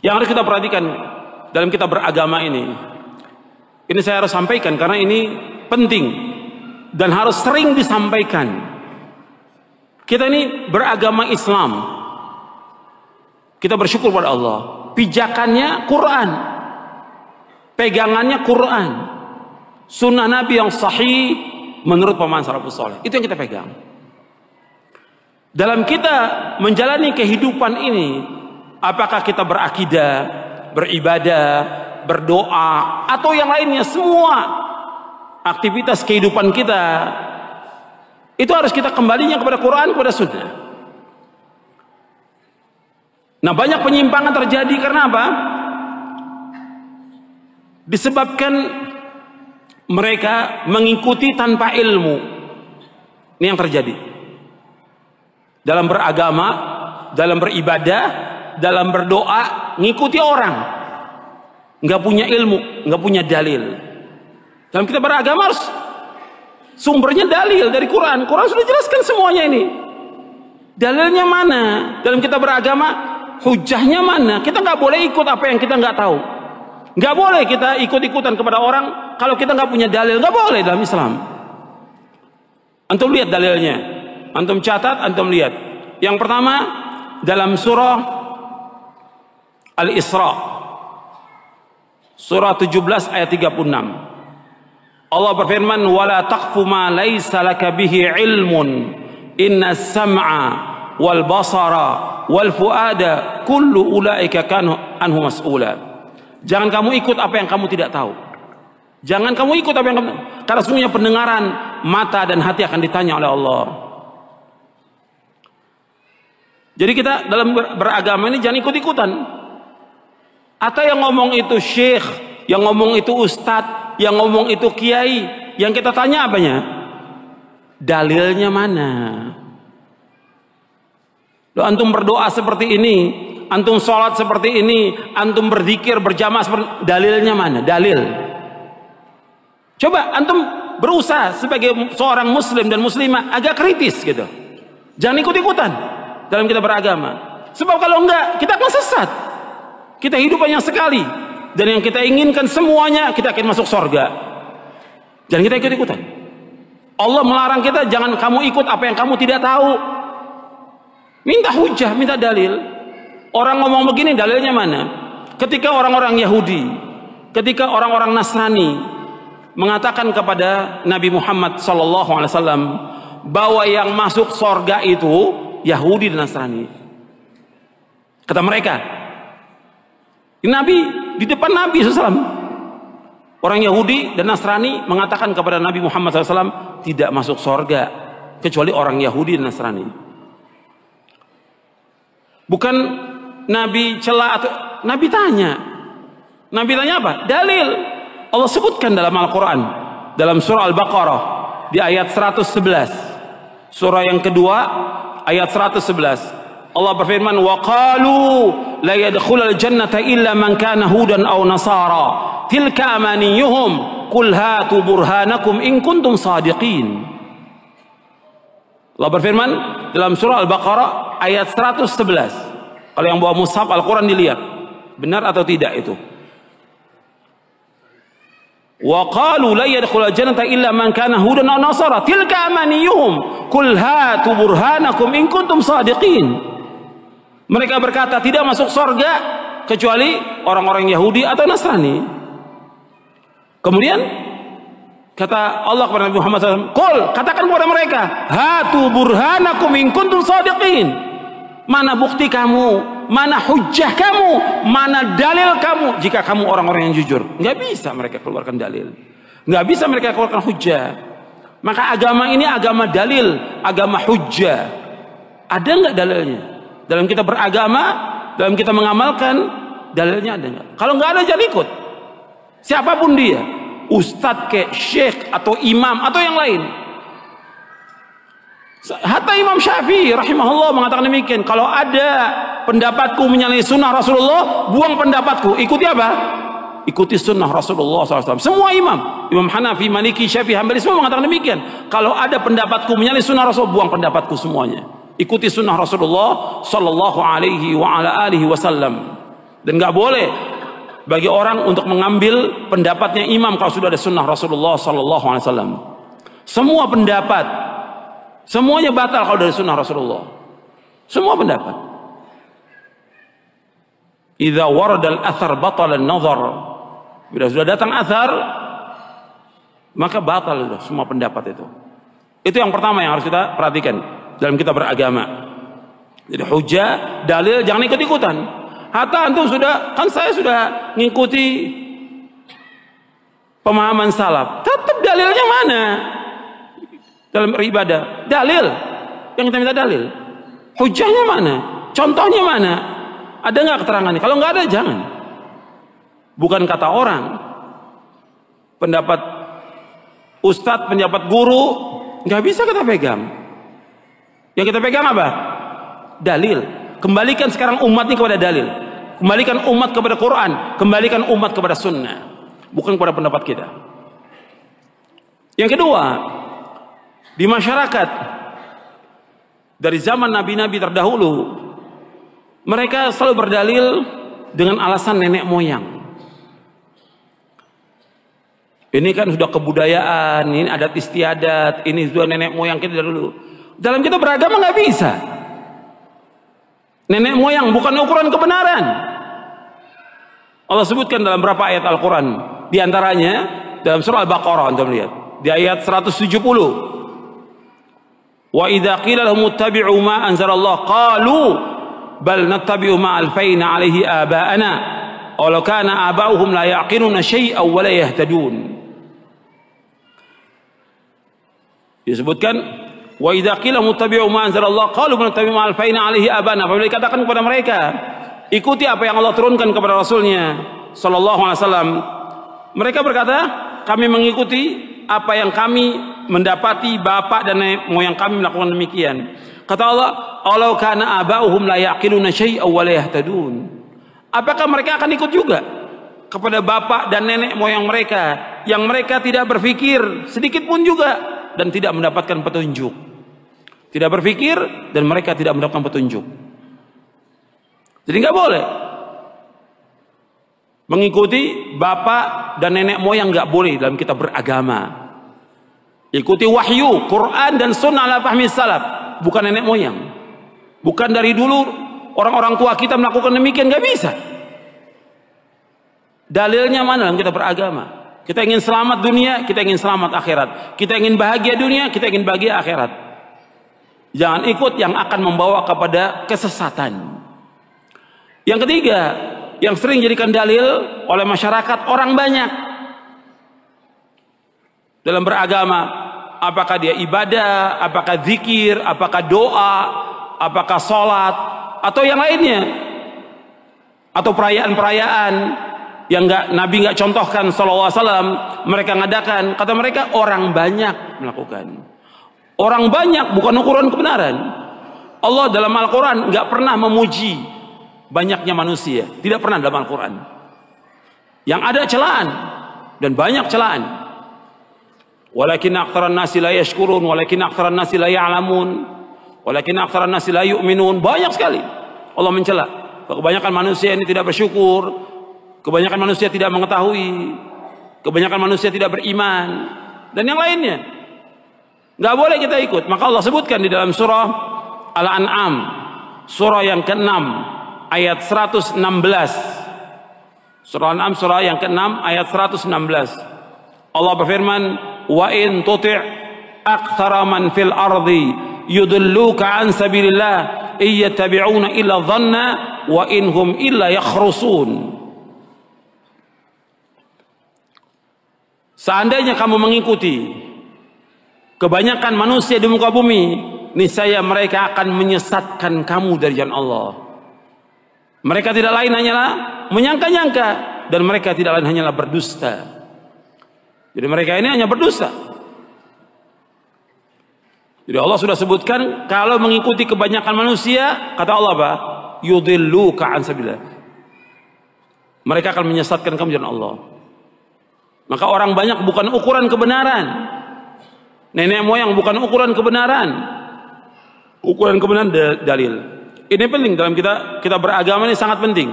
Yang harus kita perhatikan dalam kita beragama ini saya harus sampaikan karena ini penting dan harus sering disampaikan. Kita ini beragama Islam, kita bersyukur pada Allah, pijakannya Quran, pegangannya Quran, sunnah Nabi yang sahih menurut pemahaman salafus saleh, itu yang kita pegang. Dalam kita menjalani kehidupan ini, apakah kita berakidah, beribadah, berdoa, atau yang lainnya, semua aktivitas kehidupan kita itu harus kita kembalinya kepada Quran, kepada sunnah. Nah, banyak penyimpangan terjadi karena apa? Disebabkan mereka mengikuti tanpa ilmu. Ini yang terjadi dalam beragama, dalam beribadah, dalam berdoa, ngikuti orang, nggak punya ilmu, nggak punya dalil. Dalam kita beragama harus sumbernya dalil dari Quran. Quran sudah jelaskan semuanya ini. Dalilnya mana? Dalam kita beragama, hujahnya mana? Kita nggak boleh ikut apa yang kita nggak tahu. Nggak boleh kita ikut-ikutan kepada orang kalau kita nggak punya dalil. Nggak boleh dalam Islam. Antum lihat dalilnya. Antum catat, antum lihat. Yang pertama dalam surah Al-Isra, surah 17 ayat 36. Allah berfirman, "Wala taqfu ma laysa laka bihi ilmun, inna as-sam'a wal basara wal fuada kullu ulaika kanu anhu mas'ula." Jangan kamu ikut apa yang kamu tidak tahu. Jangan kamu ikut apa yang kamu, karena sesungguhnya pendengaran, mata dan hati akan ditanya oleh Allah. Jadi kita dalam beragama ini jangan ikut-ikutan. Atau yang ngomong itu syekh, yang ngomong itu ustadz, yang ngomong itu kiai, yang kita tanya apanya? Dalilnya mana? Lo antum berdoa seperti ini, antum sholat seperti ini, antum berzikir berjamaah seperti, dalilnya mana? Dalil. Coba antum berusaha sebagai seorang muslim dan muslimah agak kritis gitu. Jangan ikut-ikutan dalam kita beragama. Sebab kalau enggak, kita akan sesat. Kita hidup hanya sekali, dan yang kita inginkan semuanya kita akan masuk surga. Jangan kita ikut-ikutan. Allah melarang kita, jangan kamu ikut apa yang kamu tidak tahu. Minta hujah, minta dalil. Orang ngomong begini, dalilnya mana? Ketika orang-orang Yahudi, ketika orang-orang Nasrani mengatakan kepada Nabi Muhammad SAW bahwa yang masuk surga itu Yahudi dan Nasrani. Kata mereka, Nabi, di depan Nabi SAW, orang Yahudi dan Nasrani mengatakan kepada Nabi Muhammad SAW tidak masuk surga kecuali orang Yahudi dan Nasrani. Bukan Nabi celah atau Nabi tanya. Nabi tanya apa? Dalil. Allah sebutkan dalam Al-Quran, dalam surah Al-Baqarah di ayat 111, surah yang kedua ayat 111. Allah berfirman, wa qalu la yadkhulul jannata illa man kana hudan aw nasara tilka amaniyuhum qul hatu burhanakum in kuntum sadiqin. Allah berfirman dalam surah Al-Baqarah ayat 111. Kalau yang bawa mushaf Al-Quran dilihat benar atau tidak itu. Wa qalu la yadkhulul jannata illa man kana hudan aw nasara tilka amaniyuhum qul hatu burhanakum in kuntum sadiqin. Mereka berkata tidak masuk surga kecuali orang-orang Yahudi atau Nasrani. Kemudian kata Allah kepada Nabi Muhammad SAW, "Qul," katakan kepada mereka, "Hatu burhanakum in kuntum shadiqin." Mana bukti kamu, mana hujjah kamu, mana dalil kamu jika kamu orang-orang yang jujur. Nggak bisa mereka keluarkan dalil, nggak bisa mereka keluarkan hujjah. Maka agama ini agama dalil, agama hujjah. Ada nggak dalilnya? Dalam kita beragama, dalam kita mengamalkan, dalilnya ada nggak? Kalau nggak ada, jangan ikut. Siapapun dia, ustadz ke, syekh atau imam atau yang lain. Hatta Imam Syafi'i rahimahullah mengatakan demikian. Kalau ada pendapatku menyalahi sunnah Rasulullah, buang pendapatku. Ikuti apa? Ikuti sunnah Rasulullah SAW. Semua imam, Imam Hanafi, Maliki, Syafi'i, Hambali, semua mengatakan demikian. Kalau ada pendapatku menyalahi sunnah Rasul, buang pendapatku semuanya. Ikuti sunnah Rasulullah sallallahu alaihi wa ala alihi wasallam. Dan nggak boleh bagi orang untuk mengambil pendapatnya imam kalau sudah ada sunnah Rasulullah Sallallahu Alaihi Wasallam. Semua pendapat, semuanya batal kalau dari sunnah Rasulullah. Semua pendapat. Idza warada al-athar batala an-nazar. Bila sudah datang athar, maka batal sudah semua pendapat itu. Itu yang pertama yang harus kita perhatikan dalam kita beragama. Jadi hujah, dalil jangan ikut-ikutan. Hatta antum sudah, kan saya sudah ngikuti pemahaman salaf. Tetap dalilnya mana? Dalam beribadah, dalil. Yang kita minta dalil. Hujahnya mana? Contohnya mana? Ada nggak keterangannya? Kalau nggak ada, jangan. Bukan kata orang. Pendapat ustadz, pendapat guru, nggak bisa kita pegang. Yang kita pegang apa? Dalil. Kembalikan sekarang umat ini kepada dalil. Kembalikan umat kepada Quran. Kembalikan umat kepada sunnah. Bukan kepada pendapat kita. Yang kedua, di masyarakat dari zaman nabi-nabi terdahulu, mereka selalu berdalil dengan alasan nenek moyang. Ini kan sudah kebudayaan, ini adat istiadat, ini sudah nenek moyang kita dulu. Dalam kita beragama nggak bisa. Nenek moyang bukan ukuran kebenaran. Allah sebutkan dalam berapa ayat Al-Quran. Di antaranya dalam surah Al-Baqarah, Anda lihat di ayat 170. Wa idza qila lahum ittabi'u ma anzalallah qalu bal nattabi'u ma alfayna 'alaihi aba'ana aw law kana aba'uhum la ya'qiluna shay'an wa la yahtadun. Disebutkan wa idza qila muttabi'u ma anzalallah qalu bal nattabi'u ma alfayna 'alaihi aba'ana. Apabila dikatakan kepada mereka, ikuti apa yang Allah turunkan kepada Rasulnya sallallahu alaihi wasallam, mereka berkata, kami mengikuti apa yang kami mendapati bapak dan nenek moyang kami melakukan demikian. Kata Allah, "Alau kana aba'uhum la yaqiluna syai'an wa la yahtadun." Apakah mereka akan ikut juga kepada bapak dan nenek moyang mereka yang mereka tidak berpikir sedikit pun juga dan tidak mendapatkan petunjuk? Tidak berpikir dan mereka tidak mendapatkan petunjuk. Jadi nggak boleh mengikuti bapak dan nenek moyang, nggak boleh dalam kita beragama. Ikuti wahyu, Quran dan sunnah ala fahmi salaf, bukan nenek moyang. Bukan dari dulu orang-orang tua kita melakukan demikian, nggak bisa. Dalilnya mana dalam kita beragama? Kita ingin selamat dunia, kita ingin selamat akhirat. Kita ingin bahagia dunia, kita ingin bahagia akhirat. Jangan ikut yang akan membawa kepada kesesatan. Yang ketiga, yang sering jadikan dalil oleh masyarakat orang banyak dalam beragama, apakah dia ibadah, apakah zikir, apakah doa, apakah sholat, atau yang lainnya, atau perayaan-perayaan yang Nabi nggak contohkan sallallahu alaihi wasallam, mereka ngadakan. Kata mereka orang banyak melakukan. Orang banyak bukan ukuran kebenaran. Allah dalam Al-Quran nggak pernah memuji banyaknya manusia, tidak pernah dalam Al-Quran. Yang ada celaan dan banyak celaan. Walakin aktsaran nasi la yashkurun, walakin aktsaran nasi la ya'lamun, walakin aktsaran nasi la yu'minun. Banyak sekali Allah mencela. Kebanyakan manusia ini tidak bersyukur, kebanyakan manusia tidak mengetahui, kebanyakan manusia tidak beriman, dan yang lainnya. Nggak boleh kita ikut. Maka Allah sebutkan di dalam surah Al-An'am, surah yang ke-6 ayat 116. Surah Al-An'am surah yang ke-6 ayat 116. Allah berfirman, "Wa in tuti' aktsara man fil ardi yudilluka an sabilillah iyattabi'una illa dhanna wa inhum illa yakhrusun." Seandainya kamu mengikuti kebanyakan manusia di muka bumi, niscaya mereka akan menyesatkan kamu dari jalan Allah. Mereka tidak lain hanyalah menyangka-nyangka, dan mereka tidak lain hanyalah berdusta. Jadi mereka ini hanya berdusta. Jadi Allah sudah sebutkan, kalau mengikuti kebanyakan manusia, kata Allah apa? Yudilluka an sabilillah. Mereka akan menyesatkan kamu jalan Allah. Maka orang banyak bukan ukuran kebenaran. Nenek moyang bukan ukuran kebenaran. Ukuran kebenaran dalil. Ini penting dalam kita beragama, ini sangat penting.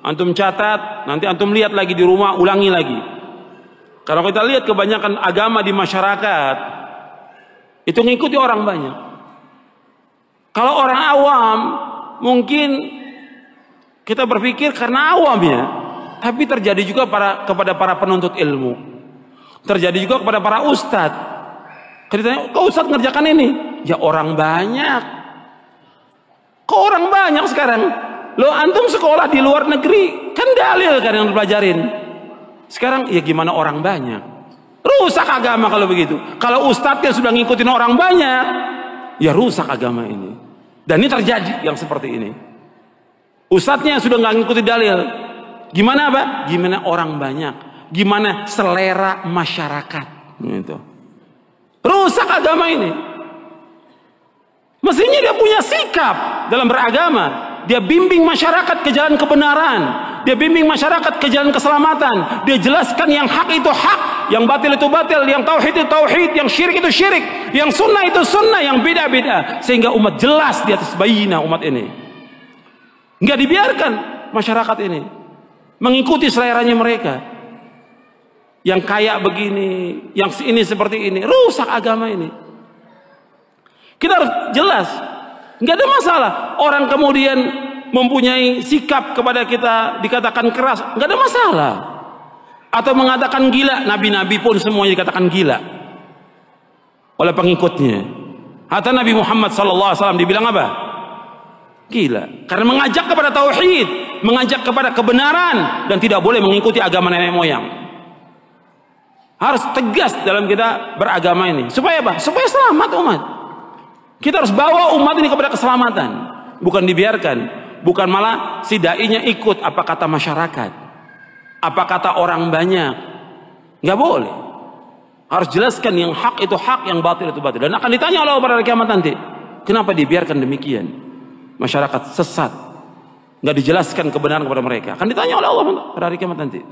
Antum catat, nanti antum lihat lagi di rumah, ulangi lagi. Kalau kita lihat kebanyakan agama di masyarakat itu ngikuti orang banyak. Kalau orang awam mungkin kita berpikir karena awam ya, tapi terjadi juga kepada para penuntut ilmu, terjadi juga kepada para ustadz. Kita kok ustadz ngerjakan ini? Ya orang banyak. Kok orang banyak sekarang? Lo antum sekolah di luar negeri kan dalil kan yang dipelajarin. Sekarang ya gimana orang banyak? Rusak agama kalau begitu. Kalau ustadznya sudah ngikutin orang banyak, ya rusak agama ini. Dan ini terjadi yang seperti ini. Ustadznya sudah nggak ngikuti dalil. Gimana apa? Gimana orang banyak? Gimana selera masyarakat? Gitu. Rusak agama ini. Mestinya dia punya sikap dalam beragama. Dia bimbing masyarakat ke jalan kebenaran. Dia bimbing masyarakat ke jalan keselamatan. Dia jelaskan yang hak itu hak, yang batil itu batil, yang tauhid itu tauhid, yang syirik itu syirik, yang sunnah itu sunnah, yang beda beda, sehingga umat jelas di atas bayina umat ini. Nggak dibiarkan masyarakat ini mengikuti seleranya mereka. Yang kaya begini, yang ini seperti ini, rusak agama ini. Kita harus jelas. Nggak ada masalah orang kemudian mempunyai sikap kepada kita dikatakan keras, nggak ada masalah. Atau mengatakan gila, nabi-nabi pun semuanya dikatakan gila oleh pengikutnya. Hatta Nabi Muhammad SAW dibilang apa? Gila. Karena mengajak kepada tauhid, mengajak kepada kebenaran, dan tidak boleh mengikuti agama nenek moyang. Harus tegas dalam kita beragama ini. Supaya apa? Supaya selamat umat. Kita harus bawa umat ini kepada keselamatan, bukan dibiarkan, bukan malah si dai-nya ikut apa kata masyarakat, apa kata orang banyak. Nggak boleh. Harus jelaskan yang hak itu hak, yang batil itu batil. Dan akan ditanya Allah pada hari kiamat nanti, kenapa dibiarkan demikian? Masyarakat sesat, nggak dijelaskan kebenaran kepada mereka. Akan ditanya oleh Allah pada hari kiamat nanti.